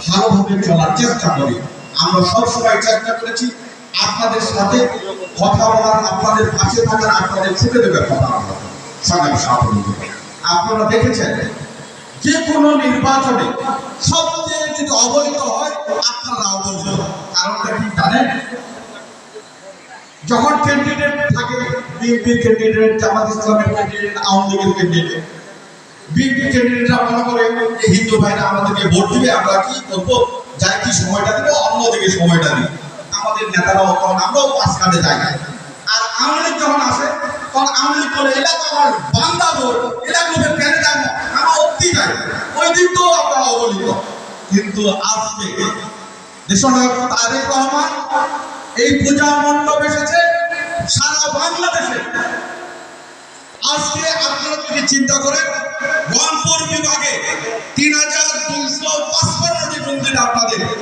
ভালোভাবে চলার চেষ্টা করি। আমরা সবসময় চেষ্টা করেছি আপনাদের সাথে কথা বলার, আপনাদের পাশে থাকার, আপনাদের ছুটে দেবে কথা বলার। সঙ্গে সাফল্য আপনারা দেখেছেন যে কোনো নির্বাচনে সবচেয়ে যদি অবহিত হয় আপনারা অবহিত। কারণটা কি জানেন? যখন ক্যান্ডিডেট থাকে, বিএনপি ক্যান্ডিডেট, জামাত ইসলামের ক্যান্ডিডেট, আওয়ামী লীগের ক্যান্ডিডেট, বিএনপি ক্যান্ডিডেটরা মনে করে যে হিন্দু ভাইরা আমাদেরকে ভোট দিবে, আমরা কি করবো, যাই কি সময়টা দিব, অন্যদিকে সময়টা দিই। আমাদের নেতারাও তখন আমরাও পাশ কাটে যাই। আর আওয়ামী লীগ যখন আসে তখন আওয়ামী লীগ করে এরা তো আমার বান্দা ভোট, এরা লোকে কেন যাবো, আমরা অতি যাই। ওই দিন তো আপনারা অবলিত। কিন্তু আজকে দেশনায়ক তারেক রহমান এই পূজা মণ্ডপ এসেছে সারা বাংলাদেশে। আজকে আপনারা যদি চিন্তা করেন, রংপুর বিভাগে ৩,২৫৫টি মন্দির আপনাদের